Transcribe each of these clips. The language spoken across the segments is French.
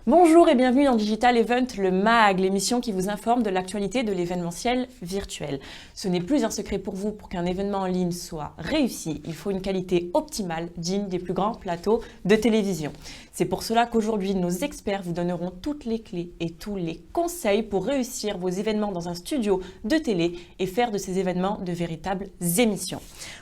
Bonjour et bienvenue dans Digital Event, le MAG, l'émission qui vous informe de l'actualité de l'événementiel virtuel. Ce n'est plus un secret pour vous, pour qu'un événement en ligne soit réussi, il faut une qualité optimale, digne des plus grands plateaux de télévision. C'est pour cela qu'aujourd'hui, nos experts vous donneront toutes les clés et tous les conseils pour réussir vos événements dans un studio de télé et faire de ces événements de véritables émissions.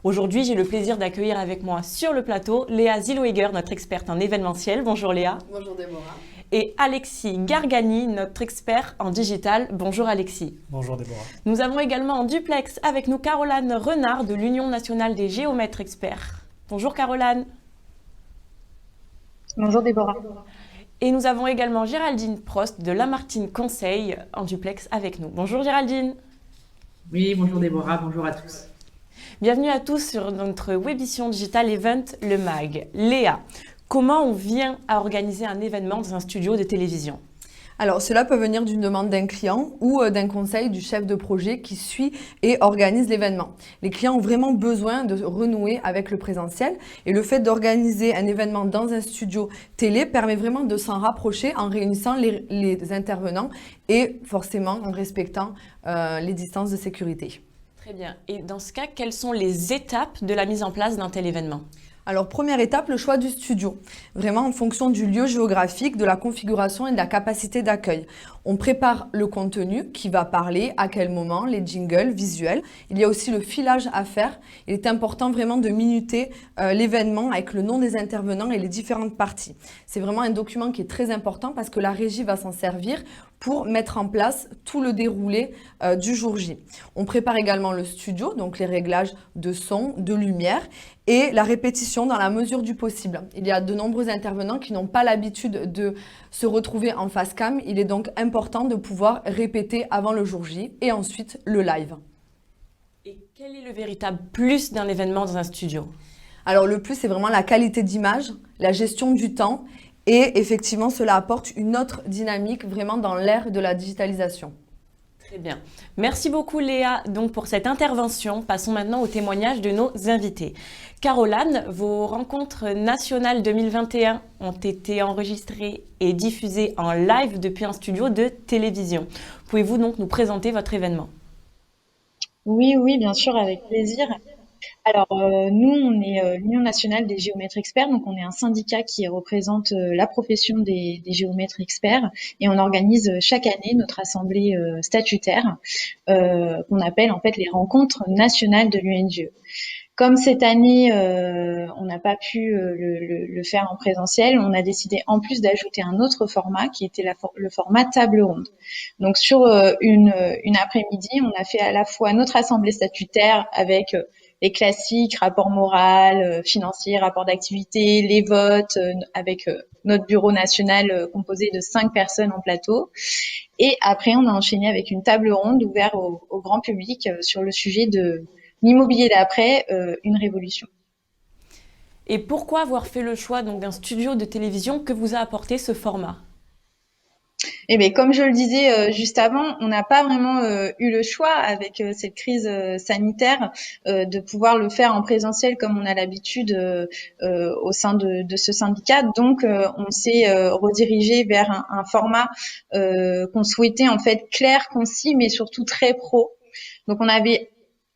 Aujourd'hui, j'ai le plaisir d'accueillir avec moi sur le plateau Léa Zillweger, notre experte en événementiel. Bonjour Léa. Bonjour Déborah. Et Alexis Gargani, notre expert en digital. Bonjour Alexis. Bonjour Déborah. Nous avons également en duplex avec nous Caroline Renard de l'Union nationale des géomètres experts. Bonjour Caroline. Bonjour Déborah. Et nous avons également Géraldine Prost de Lamartine Conseil en duplex avec nous. Bonjour Géraldine. Oui, bonjour Déborah, bonjour à tous. Bienvenue à tous sur notre Webition Digital Event, le MAG. Léa, comment on vient à organiser un événement dans un studio de télévision ? Alors, cela peut venir d'une demande d'un client ou d'un conseil du chef de projet qui suit et organise l'événement. Les clients ont vraiment besoin de renouer avec le présentiel et le fait d'organiser un événement dans un studio télé permet vraiment de s'en rapprocher en réunissant les intervenants et forcément en respectant les distances de sécurité. Très bien. Et dans ce cas, quelles sont les étapes de la mise en place d'un tel événement ? Alors, première étape, le choix du studio. Vraiment en fonction du lieu géographique, de la configuration et de la capacité d'accueil. On prépare le contenu qui va parler, à quel moment, les jingles visuels. Il y a aussi le filage à faire. Il est important vraiment de minuter l'événement avec le nom des intervenants et les différentes parties. C'est vraiment un document qui est très important parce que la régie va s'en servir pour mettre en place tout le déroulé du jour J. On prépare également le studio, donc les réglages de son, de lumière et la répétition dans la mesure du possible. Il y a de nombreux intervenants qui n'ont pas l'habitude de se retrouver en face cam. Il est donc important de pouvoir répéter avant le jour J et ensuite le live. Et quel est le véritable plus d'un événement dans un studio ? Alors le plus, c'est vraiment la qualité d'image, la gestion du temps et effectivement, cela apporte une autre dynamique vraiment dans l'ère de la digitalisation. Très bien. Merci beaucoup Léa donc pour cette intervention. Passons maintenant au témoignage de nos invités. Caroline, vos rencontres nationales 2021 ont été enregistrées et diffusées en live depuis un studio de télévision. Pouvez-vous donc nous présenter votre événement ? Oui, bien sûr, avec plaisir. Alors, nous, on est l'Union nationale des géomètres experts, donc on est un syndicat qui représente la profession des géomètres experts et on organise chaque année notre assemblée statutaire qu'on appelle en fait les rencontres nationales de l'UNGE. Comme cette année, on n'a pas pu le faire en présentiel, on a décidé en plus d'ajouter un autre format qui était le format table ronde. Donc sur une après-midi, on a fait à la fois notre assemblée statutaire avec les classiques, rapport moral, financier, rapport d'activité, les votes, avec notre bureau national composé de 5 personnes en plateau. Et après, on a enchaîné avec une table ronde ouverte au grand public sur le sujet de l'immobilier d'après, une révolution. Et pourquoi avoir fait le choix donc d'un studio de télévision ? Que vous a apporté ce format ? Eh bien, comme je le disais juste avant, on n'a pas vraiment eu le choix avec cette crise sanitaire de pouvoir le faire en présentiel comme on a l'habitude au sein de ce syndicat. Donc, on s'est redirigé vers un format qu'on souhaitait en fait clair, concis, mais surtout très pro. Donc, on avait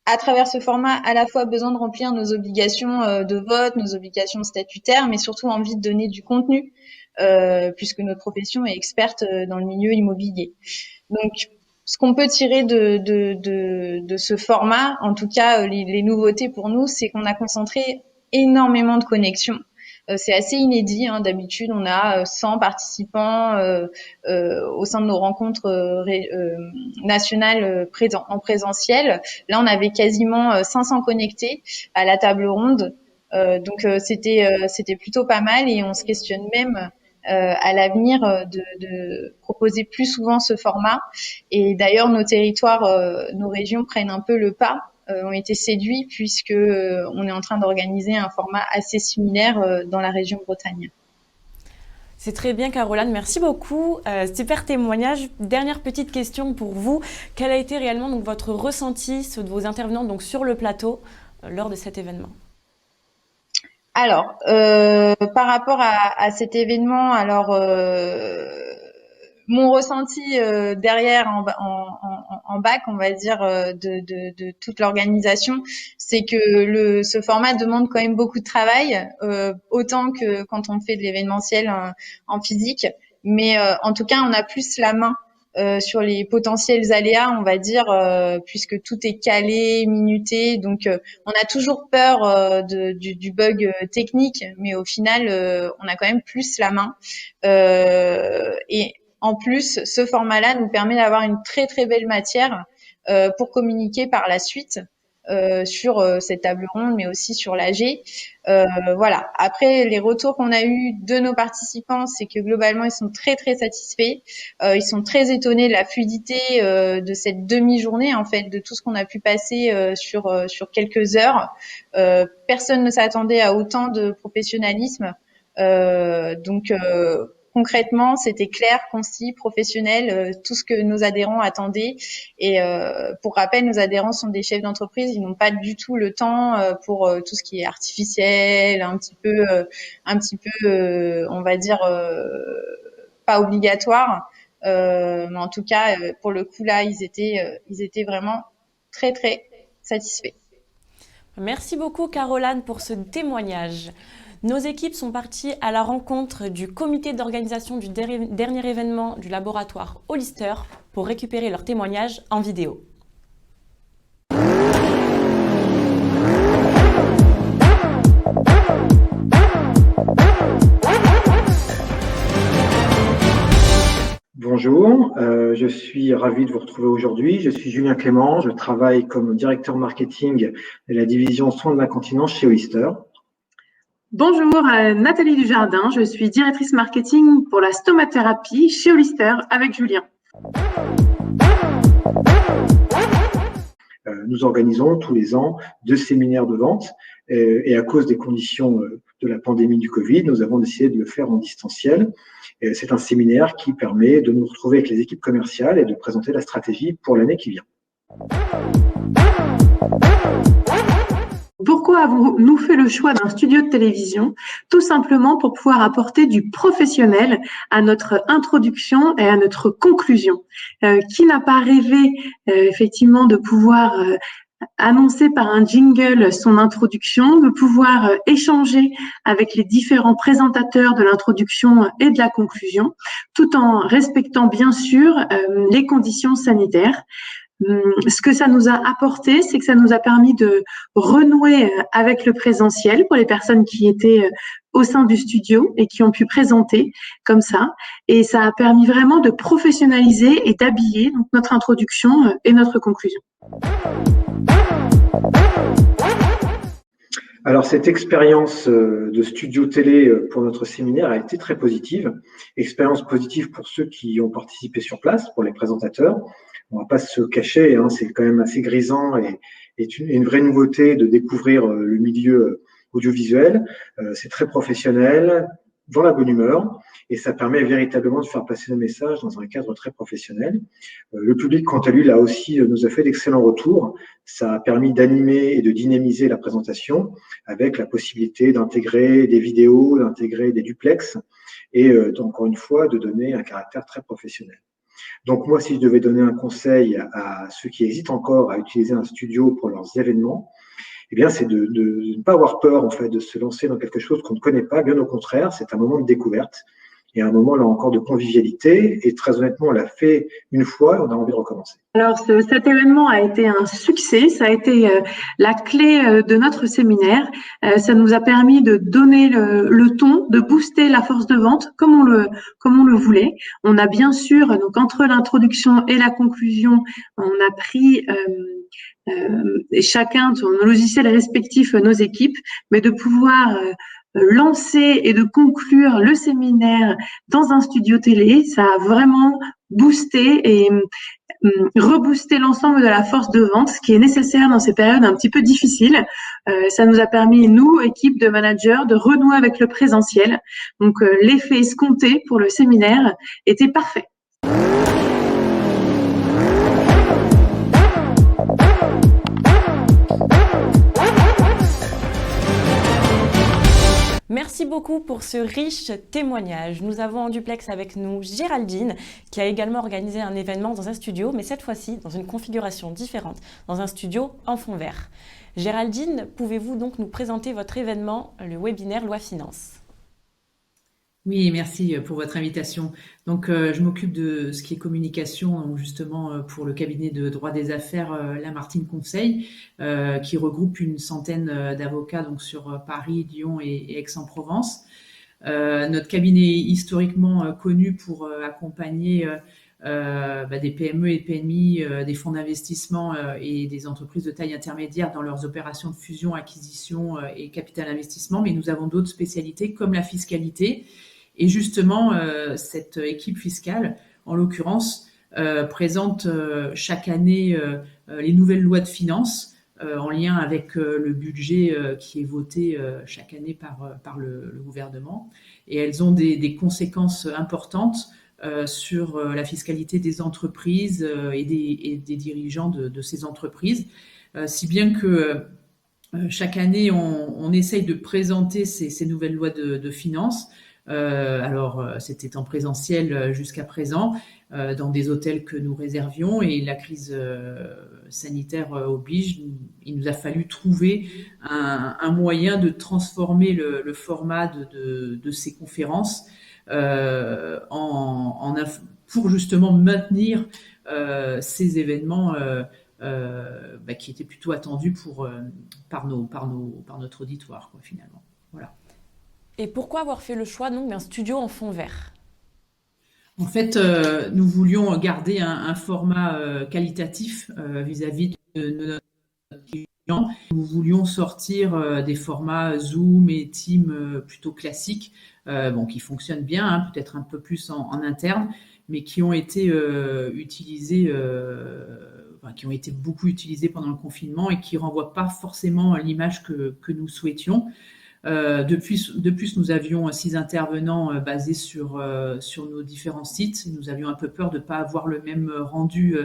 à travers ce format, à la fois besoin de remplir nos obligations de vote, nos obligations statutaires, mais surtout envie de donner du contenu, puisque notre profession est experte dans le milieu immobilier. Donc, ce qu'on peut tirer de ce format, en tout cas les nouveautés pour nous, c'est qu'on a concentré énormément de connexions. C'est assez inédit. D'habitude, on a 100 participants au sein de nos rencontres nationales en présentiel. Là, on avait quasiment 500 connectés à la table ronde. Donc, c'était plutôt pas mal et on se questionne même à l'avenir de proposer plus souvent ce format. Et d'ailleurs, nos territoires, nos régions prennent un peu le pas. Ont été séduits puisque on est en train d'organiser un format assez similaire dans la région Bretagne. C'est très bien Caroline, merci beaucoup. Super témoignage. Dernière petite question pour vous. Quel a été réellement donc, votre ressenti, ceux de vos intervenants donc, sur le plateau lors de cet événement ? Alors, par rapport à cet événement, alors mon ressenti derrière en bac, on va dire, de toute l'organisation, c'est que ce format demande quand même beaucoup de travail, autant que quand on fait de l'événementiel en physique. Mais en tout cas, on a plus la main sur les potentiels aléas, on va dire, puisque tout est calé, minuté. Donc, on a toujours peur du bug technique, mais au final, on a quand même plus la main. Et en plus, ce format-là nous permet d'avoir une très très belle matière pour communiquer par la suite sur cette table ronde, mais aussi sur l'AG. Voilà. Après, les retours qu'on a eus de nos participants, c'est que globalement, ils sont très très satisfaits. Ils sont très étonnés de la fluidité de cette demi-journée, en fait, de tout ce qu'on a pu passer sur quelques heures. Personne ne s'attendait à autant de professionnalisme. Donc concrètement, c'était clair, concis, professionnel, tout ce que nos adhérents attendaient. Et pour rappel, nos adhérents sont des chefs d'entreprise, ils n'ont pas du tout le temps pour tout ce qui est artificiel, un petit peu, on va dire, pas obligatoire. Mais en tout cas, pour le coup là, ils étaient vraiment très très satisfaits. Merci beaucoup Caroline pour ce témoignage. Nos équipes sont parties à la rencontre du comité d'organisation du dernier événement du laboratoire Hollister pour récupérer leurs témoignages en vidéo. Bonjour, je suis ravi de vous retrouver aujourd'hui. Je suis Julien Clément, je travaille comme directeur marketing de la division soins de l'incontinence chez Hollister. Bonjour, Nathalie Dujardin, je suis directrice marketing pour la stomathérapie chez Hollister avec Julien. Nous organisons tous les ans 2 séminaires de vente et à cause des conditions de la pandémie du Covid, nous avons décidé de le faire en distanciel. C'est un séminaire qui permet de nous retrouver avec les équipes commerciales et de présenter la stratégie pour l'année qui vient. Pourquoi avons-nous fait le choix d'un studio de télévision? Tout simplement pour pouvoir apporter du professionnel à notre introduction et à notre conclusion. Qui n'a pas rêvé effectivement de pouvoir annoncer par un jingle son introduction, de pouvoir échanger avec les différents présentateurs de l'introduction et de la conclusion, tout en respectant bien sûr les conditions sanitaires. Ce que ça nous a apporté, c'est que ça nous a permis de renouer avec le présentiel pour les personnes qui étaient au sein du studio et qui ont pu présenter comme ça. Et ça a permis vraiment de professionnaliser et d'habiller donc, notre introduction et notre conclusion. Alors, cette expérience de studio télé pour notre séminaire a été très positive. Expérience positive pour ceux qui ont participé sur place, pour les présentateurs. On va pas se cacher, hein, c'est quand même assez grisant et une vraie nouveauté de découvrir le milieu audiovisuel. C'est très professionnel, dans la bonne humeur, et ça permet véritablement de faire passer le message dans un cadre très professionnel. Le public, quant à lui, là aussi, nous a fait d'excellents retours. Ça a permis d'animer et de dynamiser la présentation avec la possibilité d'intégrer des vidéos, d'intégrer des duplex et encore une fois, de donner un caractère très professionnel. Donc moi, si je devais donner un conseil à ceux qui hésitent encore à utiliser un studio pour leurs événements, eh bien, c'est de ne pas avoir peur en fait de se lancer dans quelque chose qu'on ne connaît pas. Bien au contraire, c'est un moment de découverte et un moment là encore de convivialité. Et très honnêtement, on l'a fait une fois, et on a envie de recommencer. Alors, cet événement a été un succès. Ça a été la clé de notre séminaire. Ça nous a permis de donner le ton, de booster la force de vente comme on le voulait. On a bien sûr, donc entre l'introduction et la conclusion, on a pris chacun sur nos logiciels respectifs nos équipes, mais de pouvoir lancer et de conclure le séminaire dans un studio télé, ça a vraiment boosté et rebooster l'ensemble de la force de vente, ce qui est nécessaire dans ces périodes un petit peu difficiles. Ça nous a permis, nous, équipe de managers, de renouer avec le présentiel. Donc, l'effet escompté pour le séminaire était parfait. Merci beaucoup pour ce riche témoignage. Nous avons en duplex avec nous Géraldine, qui a également organisé un événement dans un studio, mais cette fois-ci dans une configuration différente, dans un studio en fond vert. Géraldine, pouvez-vous donc nous présenter votre événement, le webinaire Loi Finance ? Oui, merci pour votre invitation. Donc, je m'occupe de ce qui est communication, donc justement pour le cabinet de droit des affaires Lamartine Conseil, qui regroupe une centaine d'avocats donc sur Paris, Lyon et Aix-en-Provence. Notre cabinet est historiquement connu pour accompagner des PME et PMI, des fonds d'investissement et des entreprises de taille intermédiaire dans leurs opérations de fusion, acquisition et capital investissement. Mais nous avons d'autres spécialités comme la fiscalité. Et justement, cette équipe fiscale, en l'occurrence, présente chaque année les nouvelles lois de finances en lien avec le budget qui est voté chaque année par le gouvernement. Et elles ont des conséquences importantes sur la fiscalité des entreprises et des dirigeants de ces entreprises, si bien que chaque année, on essaye de présenter ces nouvelles lois de finances. Alors, c'était en présentiel jusqu'à présent, dans des hôtels que nous réservions, et la crise sanitaire oblige. Il nous a fallu trouver un moyen de transformer le format de ces conférences pour justement maintenir ces événements qui étaient plutôt attendus par notre auditoire, quoi, finalement. Voilà. Et pourquoi avoir fait le choix donc d'un studio en fond vert ? En fait, nous voulions garder un format qualitatif vis-à-vis de notre client. Nous voulions sortir des formats Zoom et Teams plutôt classiques, qui fonctionnent bien, peut-être un peu plus en interne, mais qui ont été utilisés, qui ont été beaucoup utilisés pendant le confinement et qui renvoient pas forcément à l'image que nous souhaitions. De plus, nous avions 6 intervenants basés sur nos différents sites. Nous avions un peu peur de ne pas avoir le même rendu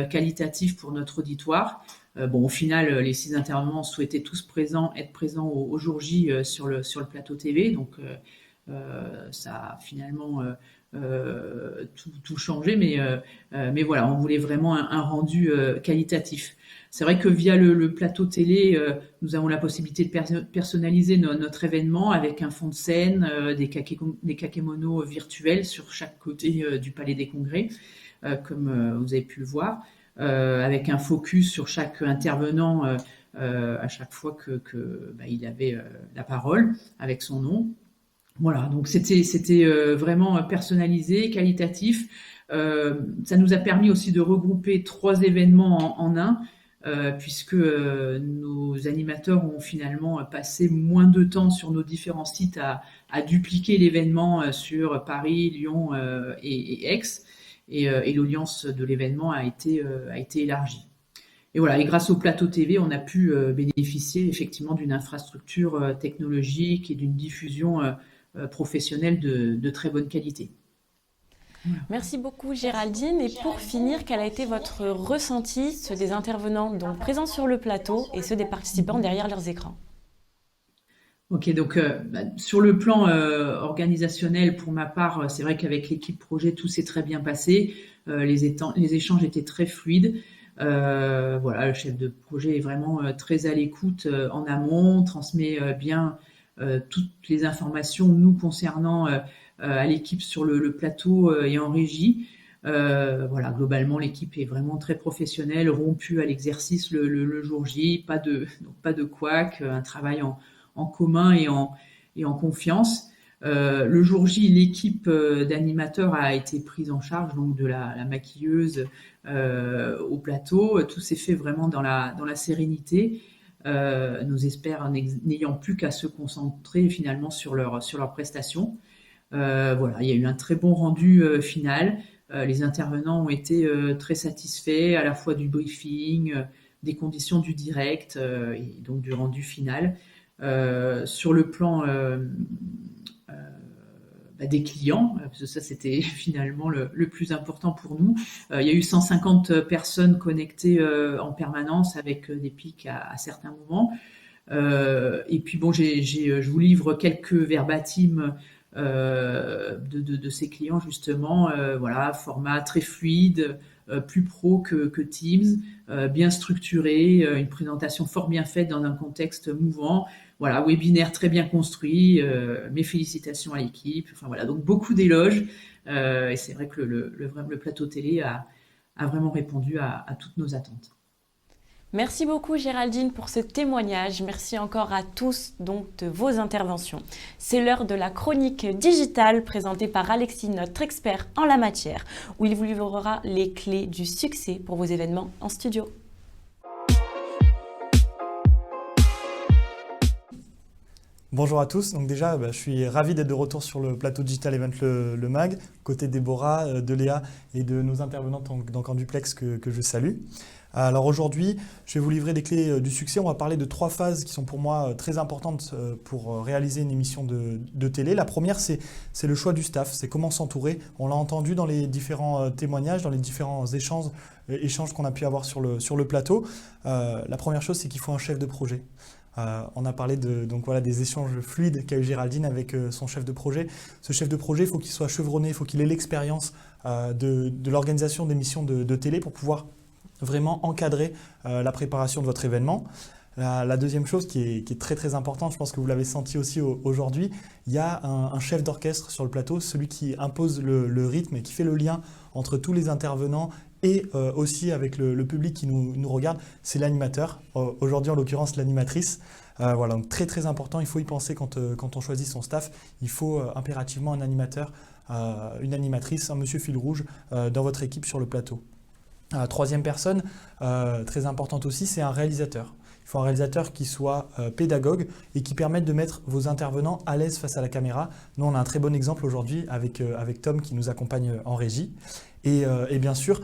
qualitatif pour notre auditoire. Au final, les 6 intervenants souhaitaient tous être présents au jour J sur le plateau TV. Donc, ça a finalement tout changé. Mais voilà, on voulait vraiment un rendu qualitatif. C'est vrai que via le plateau télé, nous avons la possibilité de personnaliser notre événement avec un fond de scène, des kakémonos virtuels sur chaque côté du Palais des Congrès, comme vous avez pu le voir, avec un focus sur chaque intervenant à chaque fois qu'il avait la parole avec son nom. Voilà, donc c'était vraiment personnalisé, qualitatif. Ça nous a permis aussi de regrouper 3 événements en un, puisque nos animateurs ont finalement passé moins de temps sur nos différents sites à dupliquer l'événement sur Paris, Lyon et Aix, et l'audience de l'événement a été élargie. Et voilà, et grâce au plateau TV, on a pu bénéficier effectivement d'une infrastructure technologique et d'une diffusion professionnelle de très bonne qualité. Merci beaucoup Géraldine. Et pour finir, quel a été votre ressenti, ceux des intervenants donc présents sur le plateau et ceux des participants derrière leurs écrans ? Ok, donc sur le plan organisationnel, pour ma part, c'est vrai qu'avec l'équipe projet, tout s'est très bien passé. Les échanges étaient très fluides. Le chef de projet est vraiment très à l'écoute en amont, transmet bien toutes les informations nous concernant à l'équipe sur le plateau et en régie. Globalement, l'équipe est vraiment très professionnelle, rompue à l'exercice le jour J, pas de couac, un travail en commun et en confiance. Le jour J, l'équipe d'animateurs a été prise en charge, donc de la maquilleuse au plateau. Tout s'est fait vraiment dans la sérénité. Nos experts n'ayant plus qu'à se concentrer finalement sur leur prestation. Il y a eu un très bon rendu final. Les intervenants ont été très satisfaits à la fois du briefing, des conditions du direct et donc du rendu final. Sur le plan des clients, parce que ça c'était finalement le plus important pour nous. Il y a eu 150 personnes connectées en permanence avec des pics à certains moments. Et puis bon, je vous livre quelques verbatims de ces clients justement. Voilà, format très fluide, plus pro que Teams, bien structuré, une présentation fort bien faite dans un contexte mouvant. Voilà, webinaire très bien construit. Mes félicitations à l'équipe. Enfin voilà, donc beaucoup d'éloges. Et c'est vrai que le plateau télé a vraiment répondu à toutes nos attentes. Merci beaucoup Géraldine pour ce témoignage. Merci encore à tous donc de vos interventions. C'est l'heure de la chronique digitale présentée par Alexis, notre expert en la matière, où il vous livrera les clés du succès pour vos événements en studio. Bonjour à tous, donc déjà je suis ravi d'être de retour sur le plateau Digital Event le MAG, côté Déborah, de Léa et de nos intervenantes donc en duplex que je salue. Alors aujourd'hui, je vais vous livrer des clés du succès. On va parler de 3 phases qui sont pour moi très importantes pour réaliser une émission de télé. La première, c'est le choix du staff, c'est comment s'entourer. On l'a entendu dans les différents témoignages, dans les différents échanges qu'on a pu avoir sur le plateau. La première chose, c'est qu'il faut un chef de projet. On a parlé des échanges fluides qu'a eu Géraldine avec son chef de projet. Ce chef de projet, il faut qu'il soit chevronné, il faut qu'il ait l'expérience de l'organisation d'émissions de télé pour pouvoir vraiment encadrer la préparation de votre événement. La deuxième chose qui est très très importante, je pense que vous l'avez senti aussi aujourd'hui, il y a un chef d'orchestre sur le plateau, celui qui impose le rythme et qui fait le lien entre tous les intervenants et aussi avec le public qui nous regarde, c'est l'animateur. Aujourd'hui, en l'occurrence, l'animatrice. Voilà, donc très très important, il faut y penser quand on choisit son staff. Il faut impérativement un animateur, une animatrice, un monsieur fil rouge dans votre équipe sur le plateau. Troisième personne, très importante aussi, c'est un réalisateur. Il faut un réalisateur qui soit pédagogue et qui permette de mettre vos intervenants à l'aise face à la caméra. Nous, on a un très bon exemple aujourd'hui avec Tom qui nous accompagne en régie. Et bien sûr,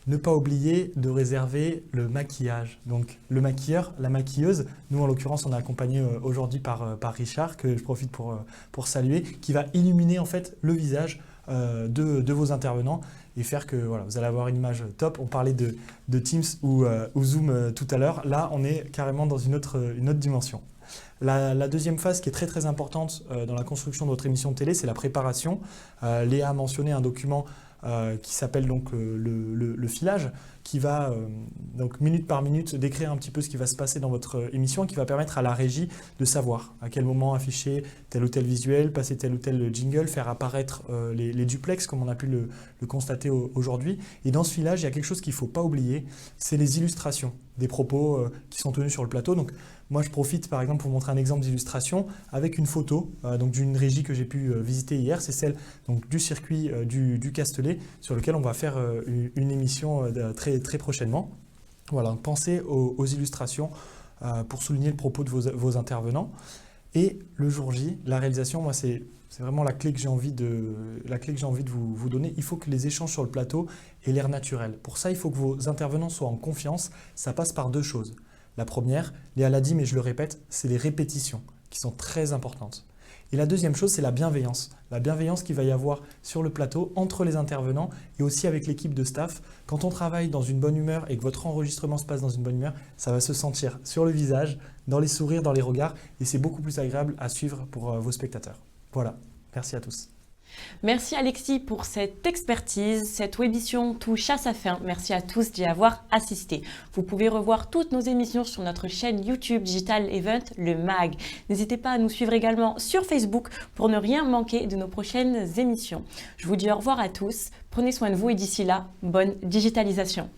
ne pas oublier de réserver le maquillage. Donc le maquilleur, la maquilleuse, nous en l'occurrence on est accompagné aujourd'hui par Richard, que je profite pour saluer, qui va illuminer en fait le visage de vos intervenants et faire que voilà, vous allez avoir une image top. On parlait de Teams ou Zoom tout à l'heure. Là, on est carrément dans une autre dimension. La deuxième phase qui est très très importante dans la construction de votre émission de télé, c'est la préparation. Léa a mentionné un document qui s'appelle donc le filage, qui va donc minute par minute décrire un petit peu ce qui va se passer dans votre émission et qui va permettre à la régie de savoir à quel moment afficher tel ou tel visuel, passer tel ou tel jingle, faire apparaître les duplex comme on a pu le constater aujourd'hui. Et dans ce filage, il y a quelque chose qu'il ne faut pas oublier, c'est les illustrations des propos qui sont tenus sur le plateau. Donc moi je profite par exemple pour montrer un exemple d'illustration avec une photo donc d'une régie que j'ai pu visiter hier, c'est celle donc, du circuit du Castellet sur lequel on va faire une émission très, très prochainement. Voilà, donc pensez aux illustrations pour souligner le propos de vos intervenants. Et le jour J, la réalisation, moi c'est vraiment la clé que j'ai envie de vous donner. Il faut que les échanges sur le plateau aient l'air naturel. Pour ça, il faut que vos intervenants soient en confiance. Ça passe par 2 choses. La première, Léa l'a dit, mais je le répète, c'est les répétitions qui sont très importantes. Et la deuxième chose, c'est la bienveillance. La bienveillance qu'il va y avoir sur le plateau entre les intervenants et aussi avec l'équipe de staff. Quand on travaille dans une bonne humeur et que votre enregistrement se passe dans une bonne humeur, ça va se sentir sur le visage, dans les sourires, dans les regards et c'est beaucoup plus agréable à suivre pour vos spectateurs. Voilà, merci à tous. Merci Alexis pour cette expertise. Cette webémission touche à sa fin. Merci à tous d'y avoir assisté. Vous pouvez revoir toutes nos émissions sur notre chaîne YouTube Digital Event, le MAG. N'hésitez pas à nous suivre également sur Facebook pour ne rien manquer de nos prochaines émissions. Je vous dis au revoir à tous. Prenez soin de vous et d'ici là, bonne digitalisation.